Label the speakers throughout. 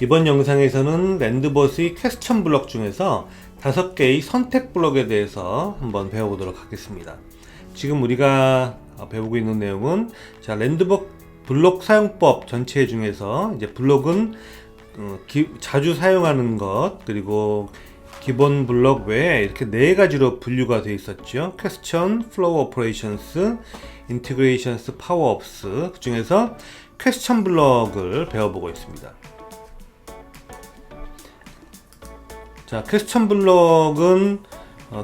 Speaker 1: 이번 영상에서는 랜드봇의 퀘스천 블럭 중에서 5개의 선택 블럭에 대해서 한번 배워보도록 하겠습니다. 지금 우리가 배우고 있는 내용은 랜드봇 블록 사용법 전체 중에서 이제 블록은 자주 사용하는 것, 그리고 기본 블록 외에 이렇게 4가지로 분류가 되어 있었죠. 퀘스천, 플로우 오퍼레이션스, 인티그레이션스, 파워업스. 그 중에서 퀘스천 블럭을 배워보고 있습니다. 자, 퀘스천 블럭은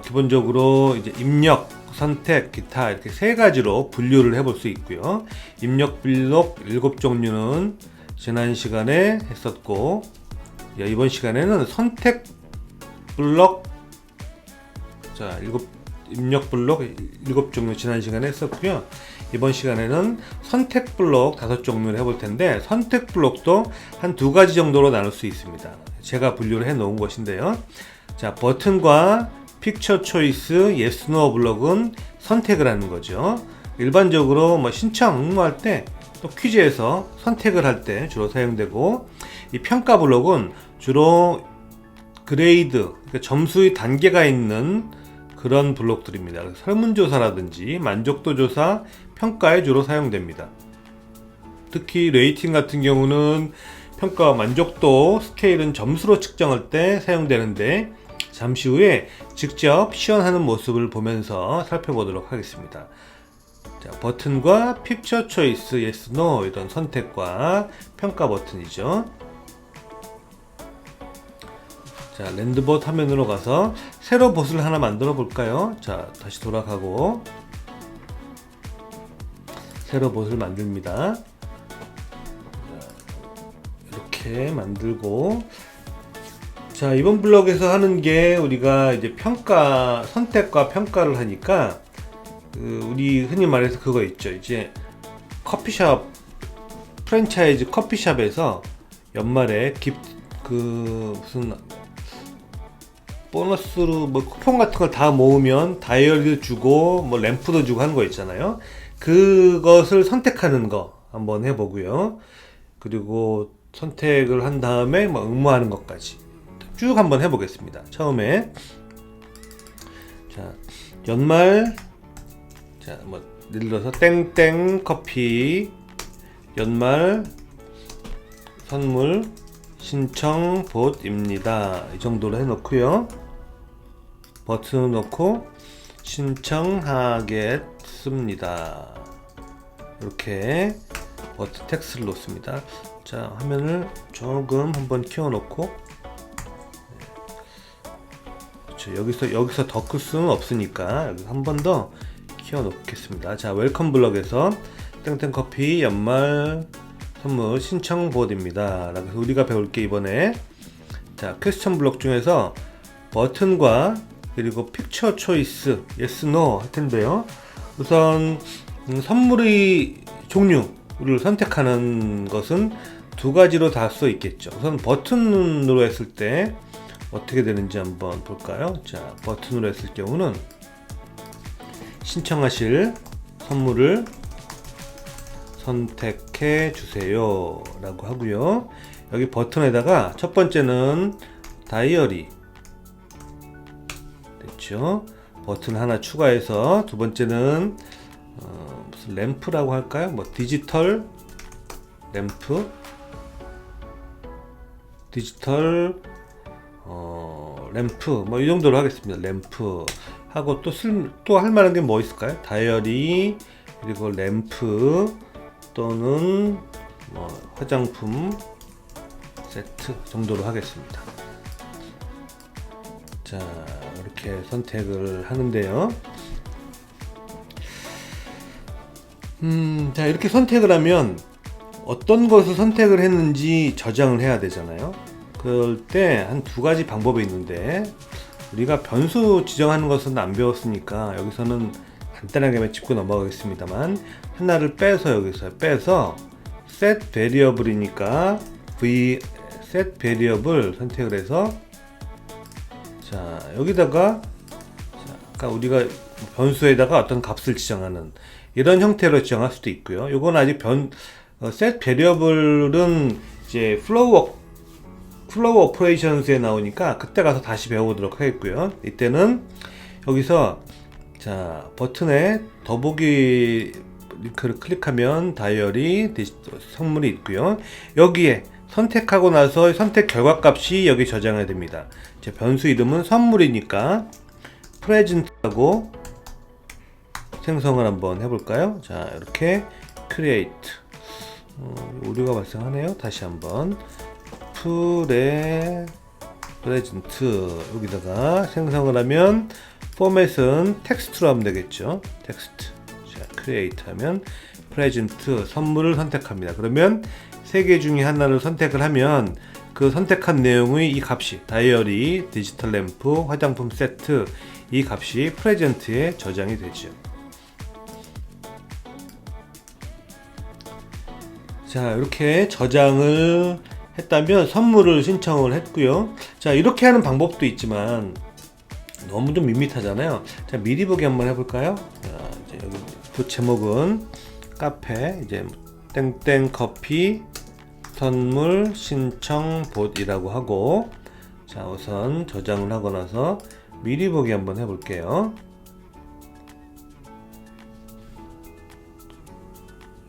Speaker 1: 기본적으로 이제 입력, 선택, 기타 이렇게 3가지로 분류를 해볼 수 있고요. 입력 블록 7종류는 지난 시간에 했었고, 이번 시간에는 선택 블록, 입력 블록 7종류 지난 시간에 했었고요. 이번 시간에는 선택 블록 5종류를 해볼 텐데, 선택 블록도 한 2가지 정도로 나눌 수 있습니다. 제가 분류를 해 놓은 것인데요. 자, 버튼과 픽처 초이스, yes, no 블록은 선택을 하는 거죠. 일반적으로 신청, 응모할 때, 또 퀴즈에서 선택을 할 때 주로 사용되고, 이 평가 블록은 주로 그레이드, 그러니까 점수의 단계가 있는 그런 블록들입니다. 설문조사라든지 만족도 조사, 평가에 주로 사용됩니다. 특히 레이팅 같은 경우는 평가 만족도 스케일은 점수로 측정할 때 사용되는데, 잠시 후에 직접 시연하는 모습을 보면서 살펴보도록 하겠습니다. 자, 버튼과 픽처 초이스, yes, no 이런 선택과 평가 버튼이죠. 자, 랜드봇 화면으로 가서 새로 봇을 하나 만들어 볼까요? 자, 다시 돌아가고 새로 봇을 만듭니다. 이렇게 만들고, 자, 이번 블럭에서 하는 게 우리가 이제 평가, 선택과 평가를 하니까 우리 흔히 말해서 그거 있죠. 이제 커피숍, 프랜차이즈 커피숍에서 연말에 무슨 보너스로 쿠폰 같은 걸 다 모으면 다이어리도 주고 램프도 주고 하는 거 있잖아요. 그것을 선택하는 거 한번 해보고요. 그리고 선택을 한 다음에 응모하는 것까지 쭉 한번 해보겠습니다. 처음에 자, 연말, 자, 예를 들어서 땡땡 커피 연말 선물 신청 봇입니다. 이 정도로 해놓고요. 버튼을 넣고 신청하겠습니다. 이렇게 버튼 텍스트를 놓습니다. 자, 화면을 조금 한번 키워놓고, 그렇죠. 여기서 더 클 수는 없으니까 여기 한 번 더 키워놓겠습니다. 자, 웰컴 블럭에서 땡땡커피 연말 선물 신청 봇입니다. 그래서 우리가 배울 게 이번에, 자, 퀘스천 블록 중에서 버튼과 그리고 픽처 초이스, yes, no 할 텐데요. 우선 선물의 종류를 선택하는 것은 2가지로 다 써 있겠죠. 우선 버튼으로 했을 때 어떻게 되는지 한번 볼까요? 자, 버튼으로 했을 경우는 신청하실 선물을 선택해 주세요 라고 하고요. 여기 버튼에다가 첫 번째는 다이어리 됐죠. 버튼 하나 추가해서 두 번째는 무슨 램프라고 할까요? 디지털 램프, 디지털 램프 이 정도로 하겠습니다. 램프 하고 또 할 만한 게 뭐 있을까요? 다이어리, 그리고 램프 또는 화장품 세트 정도로 하겠습니다. 자, 이렇게 선택을 하는데요. 자, 이렇게 선택을 하면 어떤 것을 선택을 했는지 저장을 해야 되잖아요. 그럴 때 한 2가지 방법이 있는데, 우리가 변수 지정하는 것은 안 배웠으니까 여기서는 간단하게 짚고 넘어가겠습니다만, 하나를 빼서 여기서 빼서 set variable이니까 set variable 선택을 해서, 자, 여기다가 아까 우리가 변수에다가 어떤 값을 지정하는 이런 형태로 지정할 수도 있고요. 요건 아직 set variable은 이제 플로우 플로우 오퍼레이션스에 나오니까 그때 가서 다시 배워보도록 하겠고요. 이때는 여기서 자 버튼에 더보기 링크를 클릭하면 다이어리 선물이 있고요. 여기에 선택하고 나서 선택 결과값이 여기 저장해야 됩니다. 제 변수 이름은 선물이니까 프레젠트하고 생성을 한번 해볼까요? 자 이렇게 create 오류가 발생하네요. 다시 한번 프레젠트 여기다가 생성을 하면 포맷은 텍스트로 하면 되겠죠. 텍스트. 자 create 하면 프레젠트 선물을 선택합니다. 그러면 세 개 중에 하나를 선택을 하면 그 선택한 내용의 이 값이 다이어리, 디지털 램프, 화장품 세트 이 값이 프레젠트에 저장이 되죠. 자 이렇게 저장을 했다면 선물을 신청을 했고요. 자 이렇게 하는 방법도 있지만 너무 좀 밋밋하잖아요. 자 미리 보기 한번 해볼까요? 자, 이제 여기 부 제목은 카페 이제 땡땡 커피 선물 신청 봇이라고 하고 자 우선 저장을 하고 나서 미리 보기 한번 해볼게요.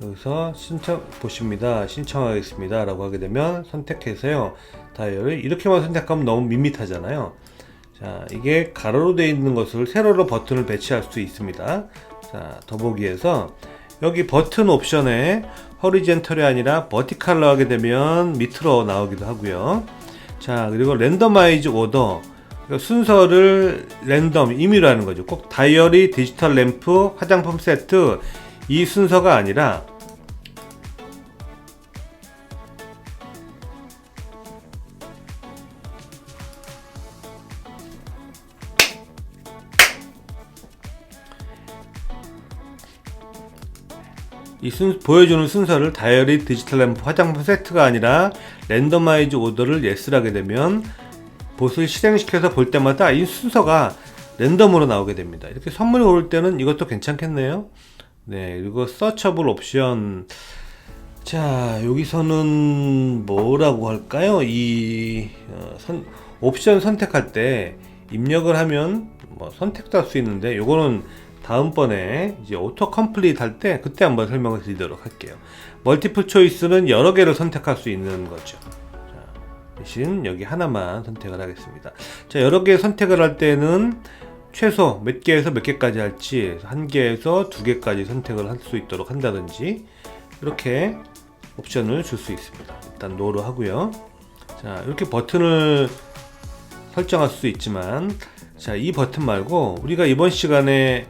Speaker 1: 여기서 신청 보십니다. 신청하겠습니다 라고 하게 되면 선택해서요 다이어리 이렇게만 선택하면 너무 밋밋하잖아요. 자 이게 가로로 되어 있는 것을 세로로 버튼을 배치할 수 있습니다. 자 더보기에서 여기 버튼 옵션에 허리젠털이 아니라 버티칼로 하게 되면 밑으로 나오기도 하고요. 자 그리고 랜더마이즈 오더 순서를 랜덤 임의로 하는 거죠. 꼭 다이어리, 디지털 램프, 화장품 세트 이 순서가 아니라 보여주는 순서를 다이어리, 디지털 램프, 화장품 세트가 아니라 랜더마이즈 오더를 예스를 하게 되면 봇을 실행시켜서 볼 때마다 이 순서가 랜덤으로 나오게 됩니다. 이렇게 선물이 올 때는 이것도 괜찮겠네요. 네, 그리고 서처블 옵션. 자, 여기서는 뭐라고 할까요? 옵션 선택할 때 입력을 하면 뭐 선택도 할 수 있는데 요거는 다음번에 이제 오토 컴플리트 할 때 그때 한번 설명을 드리도록 할게요. 멀티플 초이스는 여러 개를 선택할 수 있는 거죠. 자, 대신 여기 하나만 선택을 하겠습니다. 자, 여러 개 선택을 할 때는 최소 몇 개에서 몇 개까지 할지 한 개에서 두 개까지 선택을 할 수 있도록 한다든지 이렇게 옵션을 줄 수 있습니다. 일단 노로 하고요. 자 이렇게 버튼을 설정할 수 있지만 자 이 버튼 말고 우리가 이번 시간에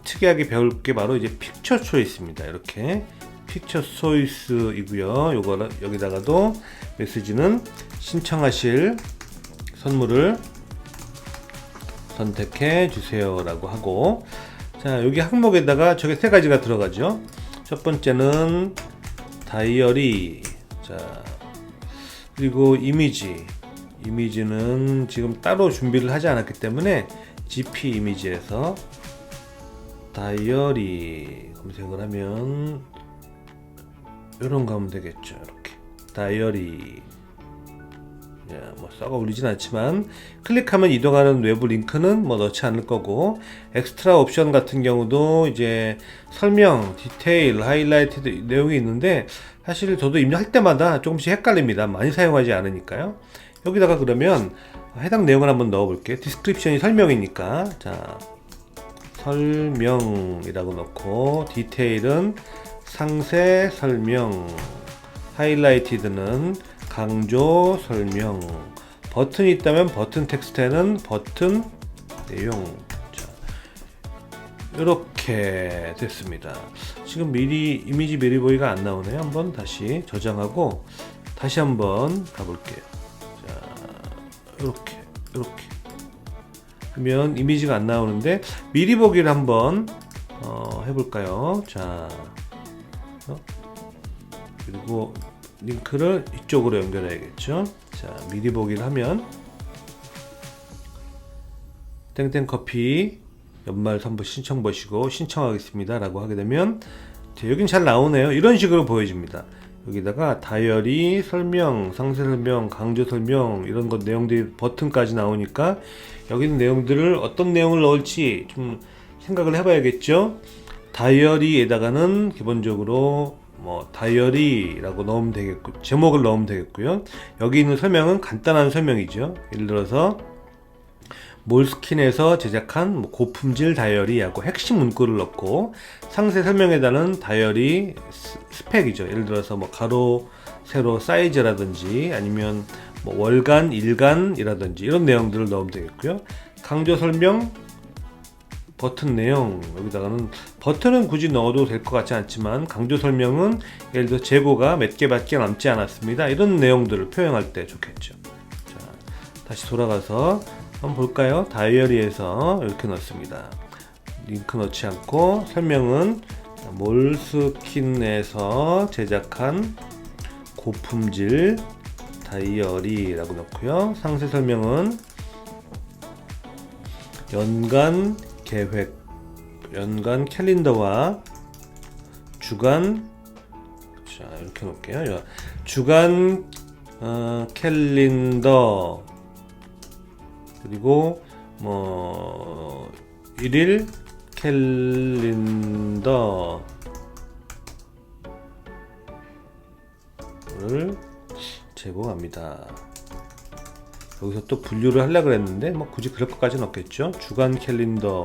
Speaker 1: 특이하게 배울 게 바로 이제 픽처 초이스입니다. 이렇게 픽처 초이스이고요. 요거 여기다가도 메시지는 신청하실 선물을 선택해 주세요 라고 하고 자 여기 항목에다가 저게 세 가지가 들어가죠. 첫 번째는 다이어리 자 그리고 이미지는 지금 따로 준비를 하지 않았기 때문에 GP 이미지에서 다이어리 검색을 하면 이런 거 하면 되겠죠. 이렇게 다이어리 뭐 썩어 울리진 않지만 클릭하면 이동하는 외부 링크는 뭐 넣지 않을 거고 엑스트라 옵션 같은 경우도 이제 설명, 디테일, 하이라이트 내용이 있는데 사실 저도 입력할 때마다 조금씩 헷갈립니다. 많이 사용하지 않으니까요. 여기다가 그러면 해당 내용을 한번 넣어 볼게요. 디스크립션이 설명이니까 자 설명이라고 넣고 디테일은 상세 설명 하이라이티드는 강조 설명 버튼이 있다면 버튼 텍스트에는 버튼 내용 자, 이렇게 됐습니다. 지금 이미지 미리 보기가 안 나오네요. 한번 다시 저장하고 다시 한번 가볼게요. 자, 이렇게 하면 이미지가 안 나오는데 미리 보기를 한번 해볼까요? 자, 그리고 링크를 이쪽으로 연결해야겠죠. 자, 미리 보기를 하면 땡땡커피 연말 선물 신청 보시고 신청하겠습니다 라고 하게 되면 여긴 잘 나오네요. 이런 식으로 보여집니다. 여기다가 다이어리 설명, 상세 설명, 강조 설명 이런 것 내용들이 버튼까지 나오니까 여기 있는 내용들을 어떤 내용을 넣을지 좀 생각을 해봐야겠죠. 다이어리에다가는 기본적으로 뭐 다이어리라고 넣으면 되겠고 제목을 넣으면 되겠고요. 여기 있는 설명은 간단한 설명이죠. 예를 들어서 몰스킨에서 제작한 뭐 고품질 다이어리하고 핵심 문구를 넣고 상세 설명에다는 다이어리 스펙이죠. 예를 들어서 뭐 가로, 세로 사이즈라든지 아니면 뭐 월간, 일간이라든지 이런 내용들을 넣으면 되겠고요. 강조 설명 버튼 내용 여기다가는 버튼은 굳이 넣어도 될 것 같지 않지만 강조 설명은 예를 들어 재고가 몇 개밖에 남지 않았습니다. 이런 내용들을 표현할 때 좋겠죠. 자, 다시 돌아가서 한번 볼까요? 다이어리에서 이렇게 넣습니다. 링크 넣지 않고 설명은 몰스킨에서 제작한 고품질 다이어리라고 넣고요. 상세 설명은 연간 계획, 연간 캘린더와 주간, 자 이렇게 놓을게요. 주간 캘린더 그리고 뭐 일일 캘린더를 제공합니다. 여기서 또 분류를 하려고 했는데 뭐 굳이 그럴 것까지는 없겠죠. 주간 캘린더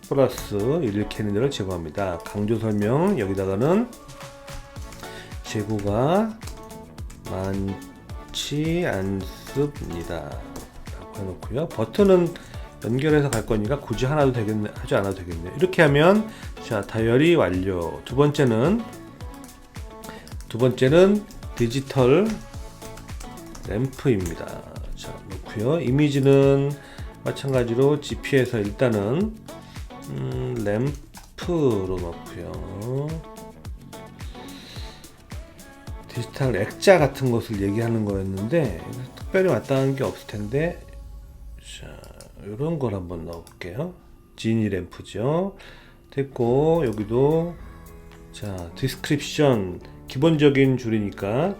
Speaker 1: 플러스 일일 캘린더를 제공합니다. 강조 설명 여기다가는 재고가 많지 않습니다 라고 해놓고요. 버튼은 연결해서 갈 거니까 굳이 하나도 되겠네, 하지 않아도 되겠네요. 이렇게 하면 자 다이어리 완료. 두 번째는 디지털 램프입니다. 자 놓고요. 이미지는 마찬가지로 GP에서 일단은 램프로 넣고요. 디지털 액자 같은 것을 얘기하는 거였는데 특별히 마땅한 게 없을 텐데 자 이런 걸 한번 넣어볼게요. 지니 램프죠. 됐고 여기도 자 디스크립션 기본적인 줄이니까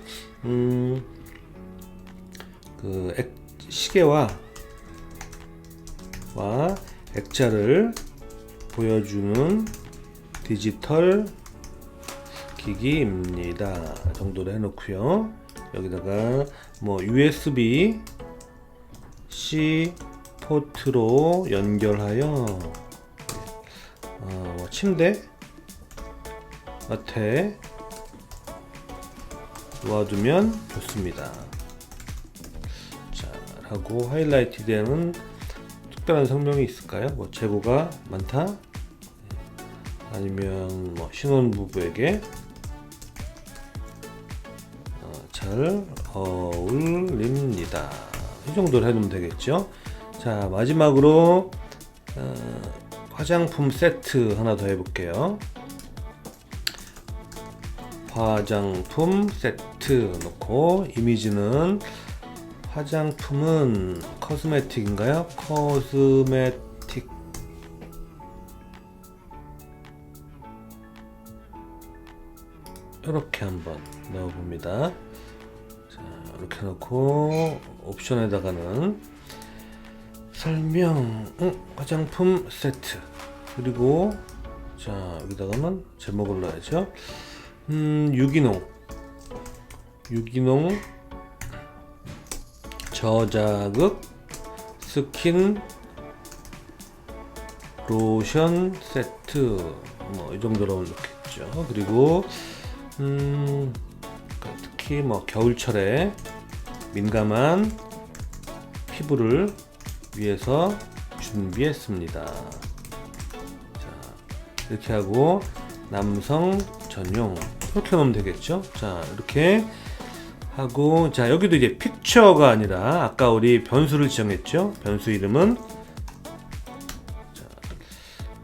Speaker 1: 그 시계와 액자를 보여주는 디지털 기기입니다 정도로 해놓고요. 여기다가 뭐 USB-C 포트로 연결하여 뭐 침대 밑에 놓아두면 좋습니다. 자, 하고 하이라이트 되는 특별한 설명이 있을까요? 뭐 재고가 많다? 아니면 뭐 신혼부부에게 잘 어울립니다. 이 정도로 해놓으면 되겠죠. 자 마지막으로 화장품 세트 하나 더 해볼게요. 화장품 세트 놓고 이미지는 화장품은 코스메틱인가요? 코스메틱 이렇게 한번 넣어봅니다. 자, 이렇게 넣고 옵션에다가는 설명 화장품 세트 그리고 자 여기다가는 제목을 넣어야죠. 유기농 저자극 스킨 로션 세트 뭐 이 정도로 넣겠죠. 그리고 특히 뭐 겨울철에 민감한 피부를 위해서 준비했습니다. 자, 이렇게 하고 남성 전용 이렇게 넣으면 되겠죠. 자 이렇게 하고 자 여기도 이제 픽처가 아니라 아까 우리 변수를 지정했죠. 변수 이름은 자,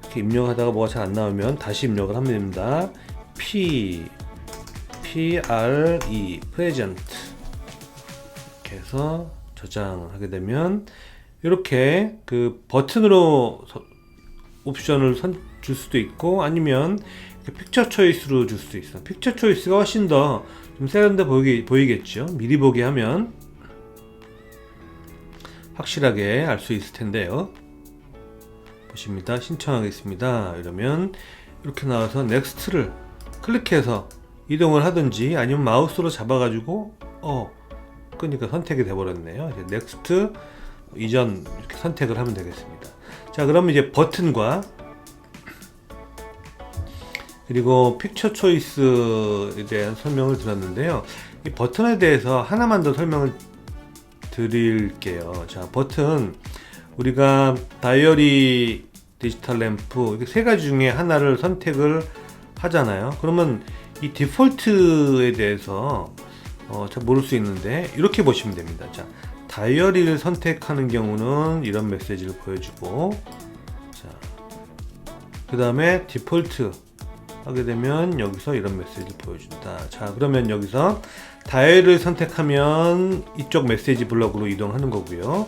Speaker 1: 이렇게 입력하다가 뭐가 잘 안 나오면 다시 입력을 하면 됩니다. PRE present 이렇게 해서 저장하게 되면 이렇게 그 버튼으로 옵션을 줄 수도 있고 아니면 픽처 초이스로 줄 수도 있어. 픽처 초이스가 훨씬 더 좀 세련돼 보이겠죠. 미리 보기 하면 확실하게 알 수 있을 텐데요. 보십니다. 신청하겠습니다. 이러면 이렇게 나와서 넥스트를 클릭해서 이동을 하든지 아니면 마우스로 잡아가지고 그러니까 선택이 돼버렸네요. 이제 넥스트 이전 이렇게 선택을 하면 되겠습니다. 자, 그러면 이제 버튼과 그리고 픽처 초이스에 대한 설명을 드렸는데요. 이 버튼에 대해서 하나만 더 설명을 드릴게요. 자, 버튼 우리가 다이어리, 디지털 램프 이렇게 세 가지 중에 하나를 선택을 하잖아요. 그러면 이 디폴트에 대해서 잘 모를 수 있는데 이렇게 보시면 됩니다. 자, 다이어리를 선택하는 경우는 이런 메시지를 보여주고, 자, 그 다음에 디폴트 하게 되면 여기서 이런 메시지를 보여준다. 자, 그러면 여기서 다이어리를 선택하면 이쪽 메시지 블럭으로 이동하는 거고요.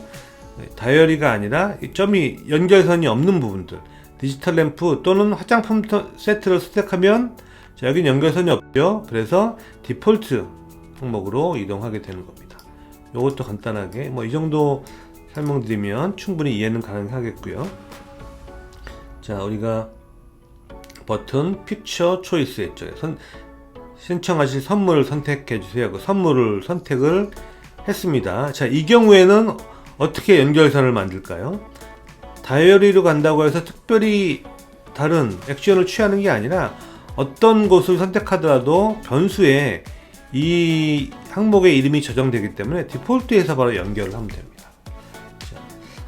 Speaker 1: 다이어리가 아니라 이 점이 연결선이 없는 부분들, 디지털 램프 또는 화장품 세트를 선택하면 자, 여긴 연결선이 없죠. 그래서 디폴트 항목으로 이동하게 되는 겁니다. 이것도 간단하게 뭐 이 정도 설명드리면 충분히 이해는 가능하겠고요. 자, 우리가 버튼 픽처 초이스 했죠. 신청하실 선물을 선택해 주세요. 그 선물을 선택을 했습니다. 자, 이 경우에는 어떻게 연결선을 만들까요? 다이어리로 간다고 해서 특별히 다른 액션을 취하는 게 아니라 어떤 곳을 선택하더라도 변수에 이 항목의 이름이 저장되기 때문에 디폴트에서 바로 연결을 하면 됩니다. 자,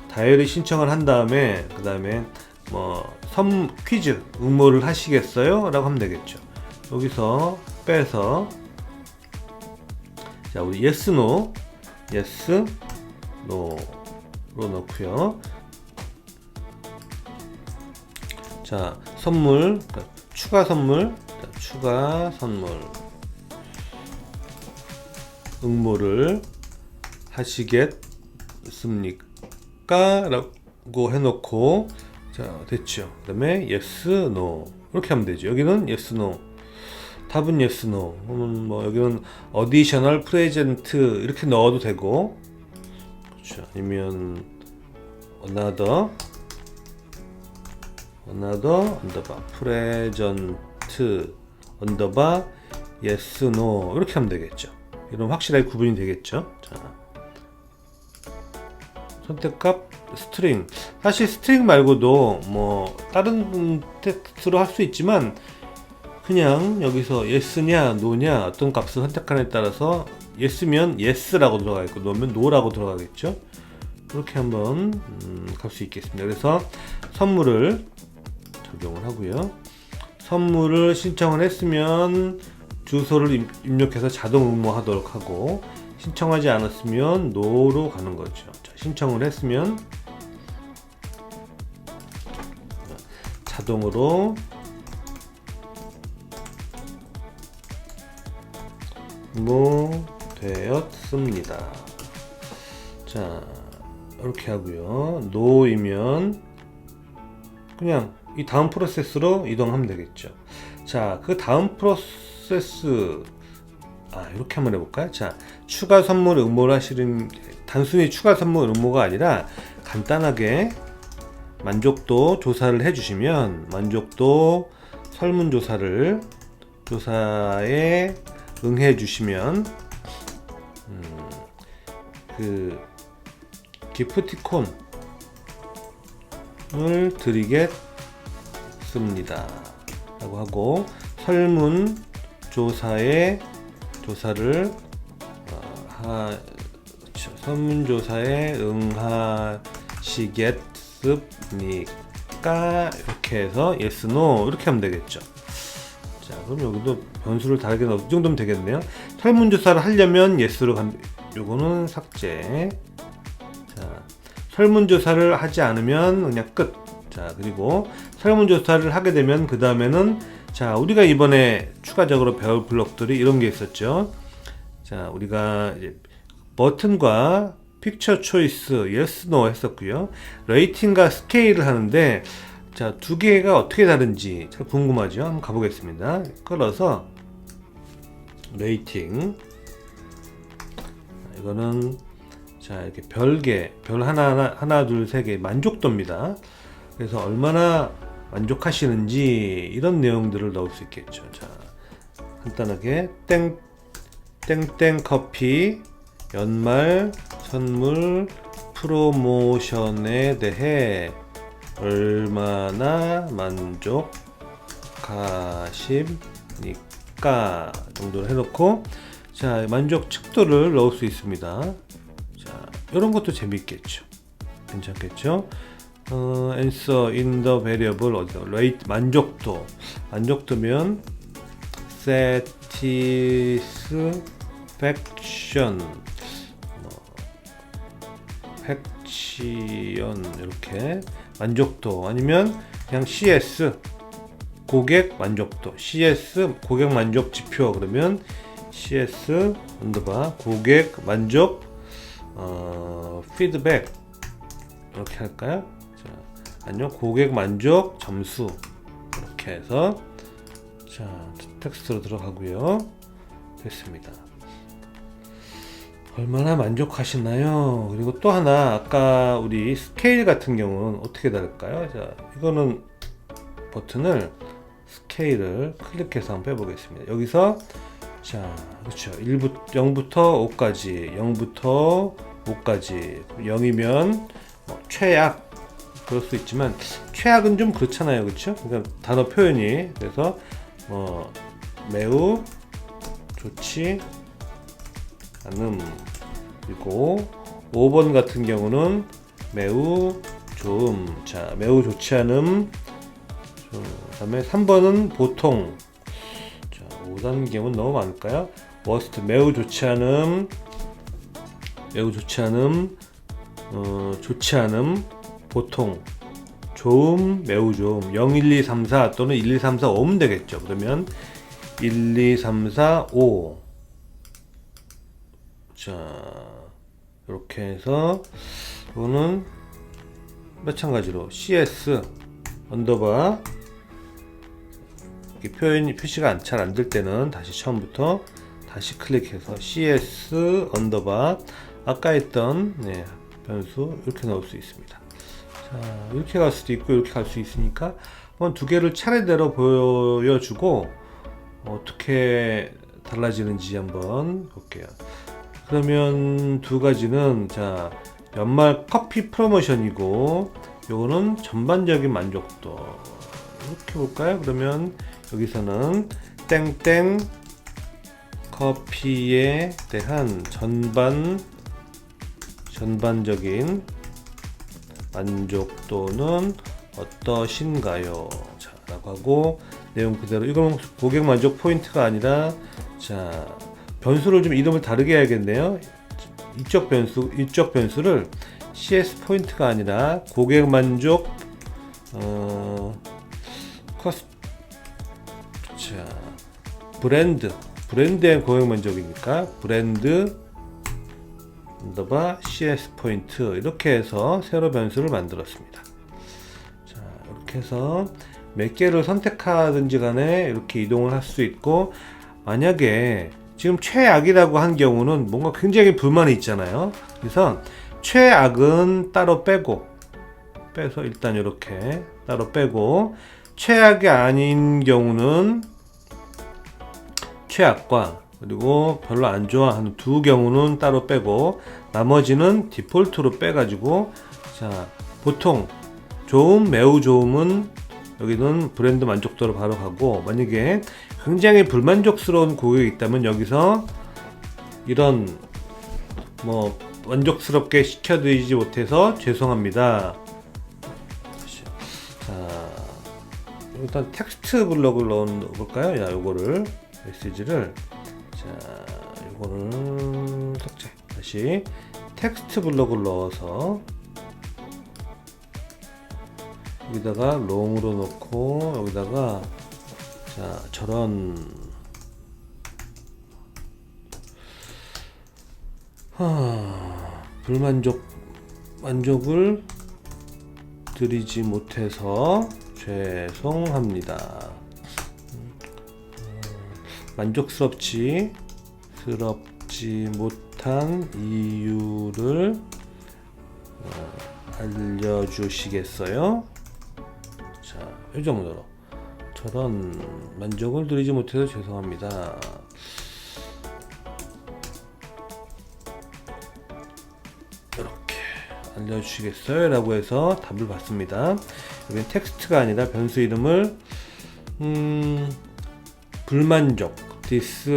Speaker 1: 다이어리 신청을 한 다음에 그 다음에 뭐 퀴즈 응모를 하시겠어요? 라고 하면 되겠죠. 여기서 빼서 자, 우리 yes, no 로 넣고요. 자, 선물, 추가 선물, 응모를 하시겠습니까? 라고 해놓고, 자, 됐죠. 그 다음에 yes, no 이렇게 하면 되죠. 여기는 yes, no, 답은 yes, no. 뭐 여기는 additional present 이렇게 넣어도 되고, 그렇죠. 아니면 another 언더바 present 언더바 yes, no 이렇게 하면 되겠죠. 이런 확실하게 구분이 되겠죠. 자, 선택값 스트링, 사실 스트링 말고도 뭐 다른 텍스트로 할 수 있지만 그냥 여기서 yes냐 no냐 어떤 값을 선택하느냐에 따라서 yes면 yes라고 들어가 있고 no면 no라고 들어가겠죠. 그렇게 한번 갈 수 있겠습니다. 그래서 선물을 적용을 하고요. 선물을 신청을 했으면 주소를 입력해서 자동 응모하도록 하고, 신청하지 않았으면 no로 가는 거죠. 자, 신청을 했으면 자동으로 응모되었습니다. 자, 이렇게 하고요. no이면 그냥 이 다음 프로세스로 이동하면 되겠죠. 자, 그 다음 프로세스 이렇게 한번 해볼까요? 자, 추가 선물 응모를 하시는, 단순히 추가 선물 응모가 아니라 간단하게 만족도 조사를 해주시면 만족도 설문조사에 응해 주시면 그 기프티콘을 드리겠습니다 라고 하고, 설문조사에 응하시겠습니까? 이렇게 해서 yes, no 이렇게 하면 되겠죠. 자, 그럼 여기도 변수를 다르게 넣어도 이 정도면 되겠네요. 설문조사를 하려면 yes로 요거는 삭제. 자, 설문조사를 하지 않으면 그냥 끝. 자, 그리고 설문조사를 하게 되면 그 다음에는, 자, 우리가 이번에 추가적으로 배울 블록들이 이런 게 있었죠. 자, 우리가 이제 버튼과 픽처 초이스 yes, no 했었고요. 레이팅과 스케일을 하는데, 자, 두 개가 어떻게 다른지 잘 궁금하죠? 한번 가보겠습니다. 끌어서 레이팅. 이거는 자, 이렇게 별개, 별 하나, 둘, 세 개 만족도입니다. 그래서 얼마나 만족하시는지 이런 내용들을 넣을 수 있겠죠. 자, 간단하게 땡땡 커피 연말 선물 프로모션에 대해 얼마나 만족하십니까 정도로 해놓고, 자, 만족 척도를 넣을 수 있습니다. 자, 이런 것도 재밌겠죠. 괜찮겠죠? answer in the variable 어디서 rate 만족도면 satisfaction 이렇게 만족도, 아니면 그냥 CS 고객 만족도, CS 고객 만족 지표, 그러면 CS 언더바 고객 만족 피드백 이렇게 할까요? 자, 아니요, 고객 만족 점수 이렇게 해서 자, 텍스트로 들어가고요. 됐습니다. 얼마나 만족하시나요? 그리고 또 하나, 아까 우리 스케일 같은 경우는 어떻게 다를까요? 자, 이거는 버튼을 스케일을 클릭해서 한번 빼보겠습니다. 여기서 자, 그렇죠. 0부터 5까지, 0부터 5까지. 0이면 최악 그럴 수 있지만 최악은 좀 그렇잖아요, 그렇죠? 그러니까 단어 표현이, 그래서 매우 좋지 않음. 그리고 5번 같은 경우는 매우 좋음. 자, 매우 좋지 않음. 그 다음에 3번은 보통. 자, 5단계는 너무 많을까요? worst 매우 좋지 않음, 매우 좋지 않음, 좋지 않음, 보통, 좋음, 매우 좋음. 0, 1, 2, 3, 4 또는 1, 2, 3, 4, 5면 되겠죠. 그러면 1, 2, 3, 4, 5. 자, 이렇게 해서 이거는 마찬가지로 CS 언더바, 표시가 잘 안 될 때는 다시 처음부터 다시 클릭해서 CS 언더바 아까 했던 변수 이렇게 넣을 수 있습니다. 자, 이렇게 갈 수도 있고 이렇게 갈 수 있으니까 한번 두 개를 차례대로 보여주고 어떻게 달라지는지 한번 볼게요. 그러면 두 가지는, 자, 연말 커피 프로모션이고 요거는 전반적인 만족도 이렇게 볼까요? 그러면 여기서는 땡땡 커피에 대한 전반적인 만족도는 어떠신가요? 자, 라고 하고 내용 그대로. 이건 고객 만족 포인트가 아니라, 자, 변수를 좀 이름을 다르게 해야겠네요. 이쪽 변수를 CS 포인트가 아니라 고객 만족 자, 브랜드의 고객 만족이니까 브랜드 언더바 CS 포인트 이렇게 해서 새로 변수를 만들었습니다. 자, 이렇게 해서 몇 개를 선택하든지 간에 이렇게 이동을 할 수 있고, 만약에 지금 최악이라고 한 경우는 뭔가 굉장히 불만이 있잖아요. 그래서 최악은 따로 빼서 일단 이렇게 따로 빼고, 최악이 아닌 경우는 최악과 그리고 별로 안 좋아하는 두 경우는 따로 빼고, 나머지는 디폴트로 빼가지고, 자, 보통, 좋음, 매우 좋음은 여기는 브랜드 만족도로 바로 가고, 만약에 굉장히 불만족스러운 고객이 있다면 여기서 이런 만족스럽게 시켜드리지 못해서 죄송합니다. 자, 일단 텍스트 블럭을 넣어볼까요? 야, 요거를 메시지를, 자, 요거를 삭제. 다시 텍스트 블럭을 넣어서 여기다가 롱으로 넣고, 여기다가 자, 저런 만족을 드리지 못해서 죄송합니다. 만족스럽지 못한 이유를 알려주시겠어요? 자, 이 정도로. 저런 만족을 드리지 못해서 죄송합니다. 이렇게 알려주시겠어요? 라고 해서 답을 받습니다. 여기는 텍스트가 아니라 변수 이름을 불만족 this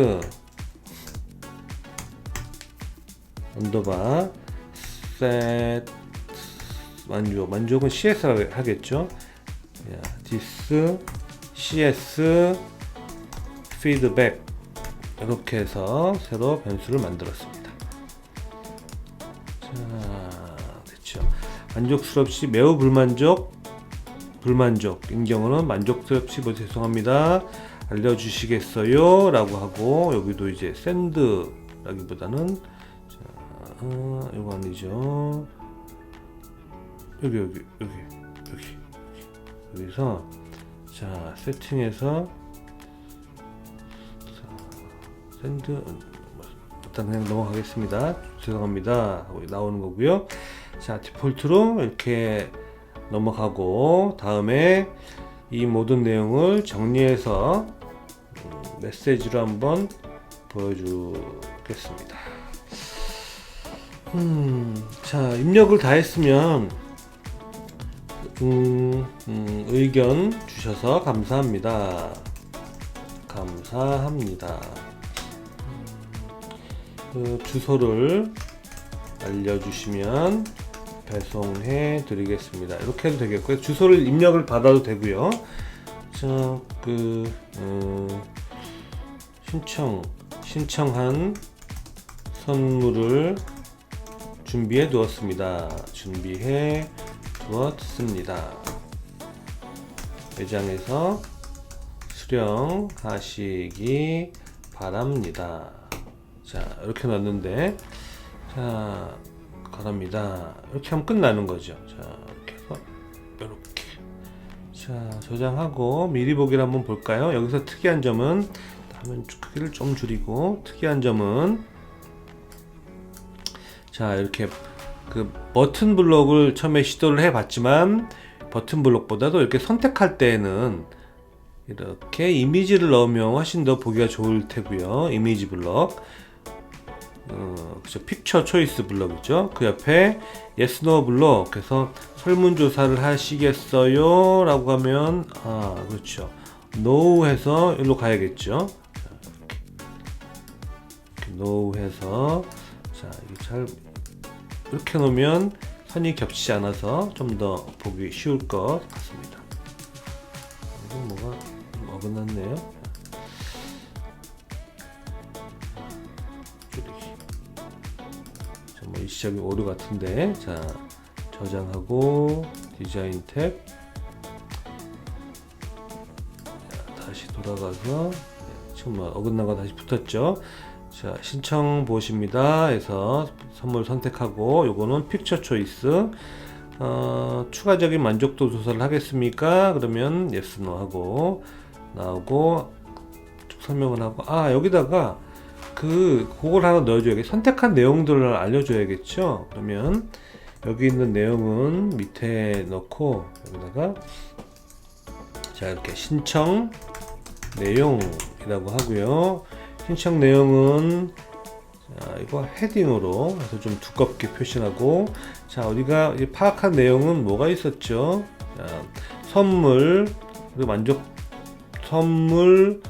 Speaker 1: 언더바 set 만족은 cs 하겠죠. this cs feedback 이렇게 해서 새로 변수를 만들었습니다. 자, 됐죠. 만족스럽지 매우 불만족인 경우는 만족스럽지 못 죄송합니다. 알려주시겠어요? 라고 하고, 여기도 이제 send 라기보다는 이거 아니죠. 여기서 자 세팅해서 send 일단 그냥 넘어가겠습니다. 죄송합니다 하고 나오는 거고요. 자 디폴트로 이렇게 넘어가고, 다음에 이 모든 내용을 정리해서 메시지로 한번 보여주겠습니다. 자, 입력을 다 했으면 의견 주셔서 감사합니다. 그 주소를 알려주시면 배송해 드리겠습니다. 이렇게 해도 되겠고요. 주소를 입력을 받아도 되고요. 자, 신청한 선물을 준비해 두었습니다. 매장에서 수령하시기 바랍니다. 자, 이렇게 넣었는데, 자, 바랍니다. 이렇게 하면 끝나는 거죠. 자, 이렇게 해서, 이렇게. 자, 저장하고 미리 보기를 한번 볼까요? 여기서 특이한 점은, 화면 크기를 좀 줄이고, 특이한 점은, 자, 이렇게 그 버튼 블록을 처음에 시도를 해봤지만 버튼 블록보다도 이렇게 선택할 때에는 이렇게 이미지를 넣으면 훨씬 더 보기가 좋을 테고요. 이미지 블록, 그죠? 픽처 초이스 블록이죠. 그 옆에 yes no 블록 해서 설문조사를 하시겠어요? 라고 하면 그렇죠. no 해서 일로 가야겠죠. 이렇게 no 해서 자, 이게 잘 이렇게 놓으면 선이 겹치지 않아서 좀 더 보기 쉬울 것 같습니다. 이거 뭐가 어긋났네요. 정말 일시적인 오류 같은데, 자 저장하고 디자인 탭, 다시 돌아가서 정말 어긋나가 다시 붙었죠. 자, 신청 보십니다 해서 선물 선택하고, 요거는 픽처 초이스, 추가적인 만족도 조사를 하겠습니까? 그러면 yes no 하고 나오고 설명을 하고, 여기다가 그걸 하나 넣어줘야겠, 선택한 내용들을 알려줘야겠죠. 그러면 여기 있는 내용은 밑에 넣고, 여기다가 자 이렇게 신청 내용이라고 하고요. 신청 내용은 자, 이거 헤딩으로 해서 좀 두껍게 표시하고, 자 우리가 파악한 내용은 뭐가 있었죠? 자, 선물, 그리고 선물,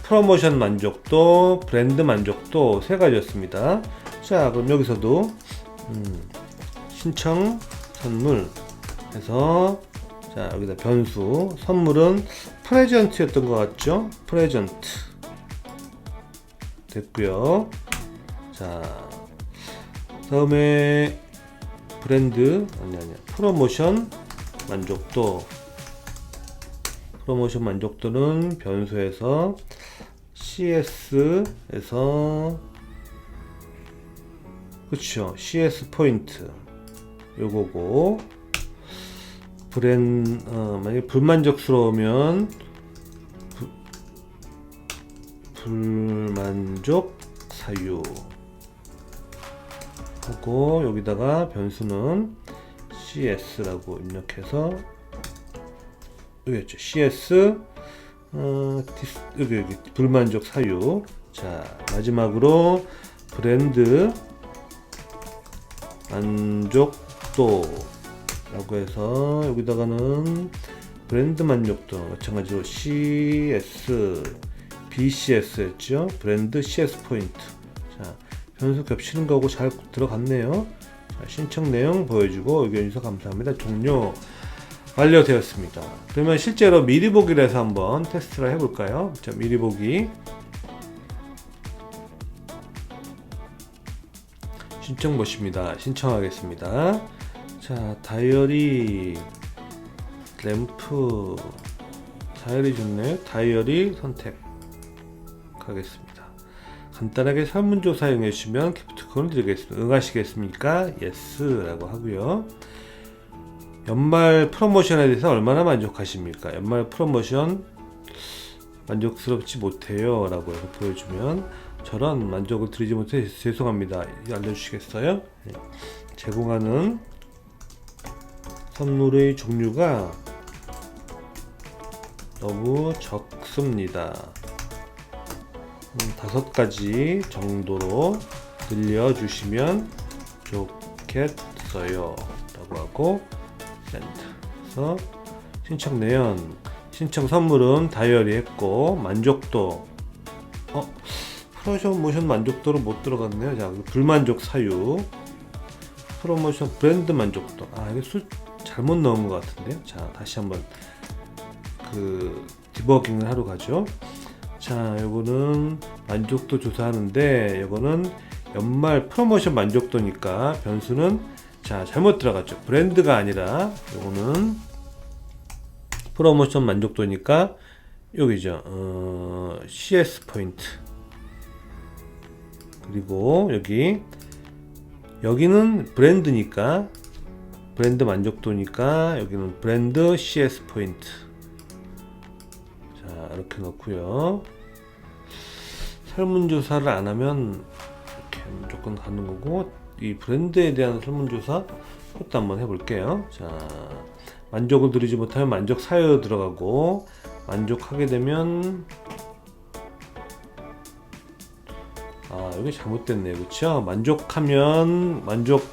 Speaker 1: 프로모션 만족도, 브랜드 만족도 세 가지였습니다. 자 그럼 여기서도 신청 선물 해서, 자 여기다 변수, 선물은 프레젠트였던 것 같죠? 프레젠트 됐고요. 자 다음에 브랜드 프로모션 만족도는 변수에서 CS에서, 그쵸, CS 포인트 요거고, 만약에 불만족스러우면 불만족 사유 하고 여기다가 변수는 CS라고 입력해서 여기 있죠. CS 여기 불만족 사유. 자, 마지막으로 브랜드 만족도 라고 해서 여기다가는 브랜드 만족도 마찬가지로 CS BCS 했죠. 브랜드 CS 포인트. 자, 변수 겹치는 거하고 잘 들어갔네요. 자, 신청 내용 보여주고 의견 주셔서 감사합니다. 종료. 완료되었습니다. 그러면 실제로 미리 보기를 해서 한번 테스트를 해볼까요? 자, 미리 보기. 신청 모십니다. 신청하겠습니다. 자, 다이어리 램프 다이어리 좋네요. 다이어리 선택하겠습니다. 간단하게 설문조사 이용해 주시면 기프트콘을 드리겠습니다. 응하시겠습니까? 예스 라고 하고요. 연말 프로모션에 대해서 얼마나 만족하십니까? 연말 프로모션 만족스럽지 못해요 라고 해서 보여주면 저런 만족을 드리지 못해 죄송합니다. 알려주시겠어요? 네. 제공하는 선물의 종류가 너무 적습니다. 5가지 정도로 늘려주시면 좋겠어요 라고 하고 센드. 그래서 신청 내용, 신청 선물은 다이어리 했고 만족도 프로모션 만족도로 못 들어갔네요. 자, 불만족 사유 프로모션 브랜드 만족도 이게 잘못 넣은 것 같은데요. 자, 다시 한번 디버깅을 하러 가죠. 자, 요거는 만족도 조사하는데 요거는 연말 프로모션 만족도니까 변수는 자, 잘못 들어갔죠. 브랜드가 아니라 요거는 프로모션 만족도니까 여기죠. CS 포인트. 그리고 여기는 브랜드니까 브랜드 만족도니까 여기는 브랜드 CS 포인트. 자, 이렇게 넣고요. 설문조사를 안 하면 이렇게 무조건 가는 거고, 이 브랜드에 대한 설문조사 그것도 한번 해볼게요. 자, 만족을 누리지 못하면 만족 사유 들어가고, 만족하게 되면 여기 잘못됐네요. 그쵸? 만족하면 만족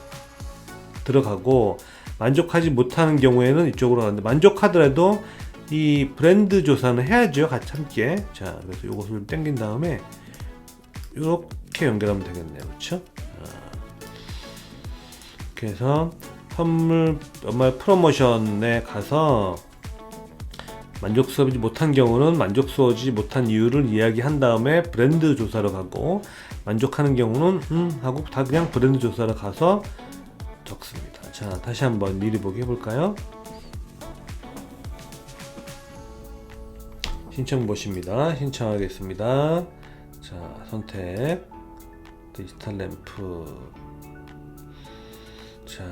Speaker 1: 들어가고, 만족하지 못하는 경우에는 이쪽으로 가는데, 만족하더라도 이 브랜드 조사는 해야죠. 같이 함께. 자, 그래서 이것을 당긴 다음에 이렇게 연결하면 되겠네요. 그쵸? 이렇게 해서 선물 연말 프로모션에 가서 만족스럽지 못한 경우는 만족스러워지지 못한 이유를 이야기한 다음에 브랜드 조사로 가고, 만족하는 경우는 하고 다 그냥 브랜드 조사로 가서 적습니다. 자, 다시 한번 미리 보기 해볼까요? 신청 보십니다. 신청하겠습니다. 자, 선택 디지털 램프. 자,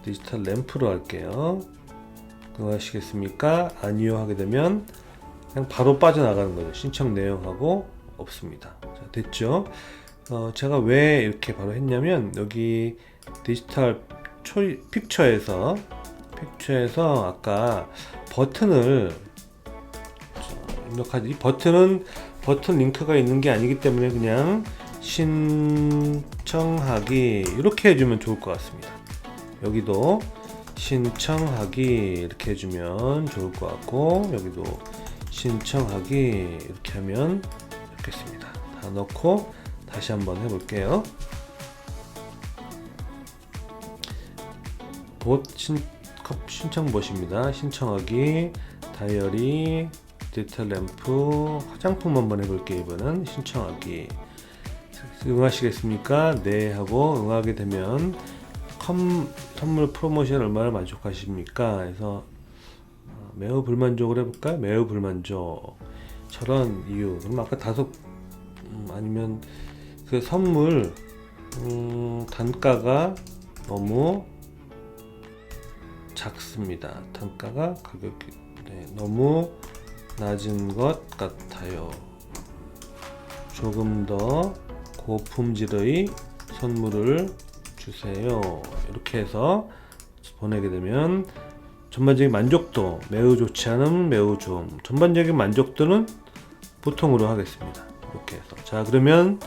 Speaker 1: 디지털 램프로 할게요. 응하시겠습니까? 아니요 하게 되면 그냥 바로 빠져나가는 거죠. 신청 내용하고 없습니다. 자, 됐죠? 제가 왜 이렇게 바로 했냐면, 여기 디지털 픽처에서 아까 버튼을 입력하지, 이 버튼 링크가 있는 게 아니기 때문에 그냥 신청하기 이렇게 해주면 좋을 것 같습니다. 여기도 신청하기 이렇게 해주면 좋을 것 같고, 여기도 신청하기 이렇게 하면 좋겠습니다. 다 넣고 다시 한번 해볼게요. 신청 봇입니다. 신청하기 다이어리 디지털 램프 화장품 한번 해볼게요. 이번은 신청하기. 응하시겠습니까? 네 하고 응하게 되면 선물 프로모션 얼마나 만족하십니까? 그래서 매우 불만족을 해볼까요? 매우 불만족. 저런 이유. 그럼 아까 아니면 그 선물 단가가 너무 작습니다. 단가가 가격이 너무 낮은 것 같아요. 조금 더 고품질의 선물을 주세요. 이렇게 해서 보내게 되면 전반적인 만족도 매우 좋지 않은 매우 좋음, 전반적인 만족도는 보통으로 하겠습니다. 이렇게 해서 자, 그러면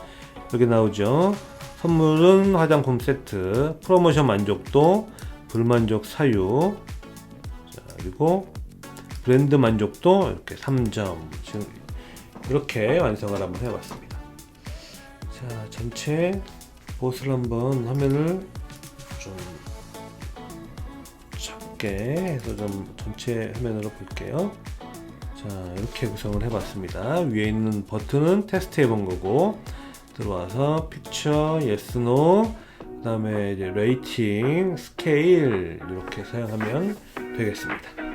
Speaker 1: 여기 나오죠. 선물은 화장품 세트, 프로모션 만족도, 불만족 사유, 자, 그리고 브랜드 만족도 이렇게 3점. 지금 이렇게 완성을 한번 해봤습니다. 자, 전체 보스를 한번 화면을 좀 작게 해서 좀 전체 화면으로 볼게요. 자, 이렇게 구성을 해봤습니다. 위에 있는 버튼은 테스트 해본 거고, 들어와서 픽처, 예스, 노, 그 다음에 이제 레이팅, 스케일 이렇게 사용하면 되겠습니다.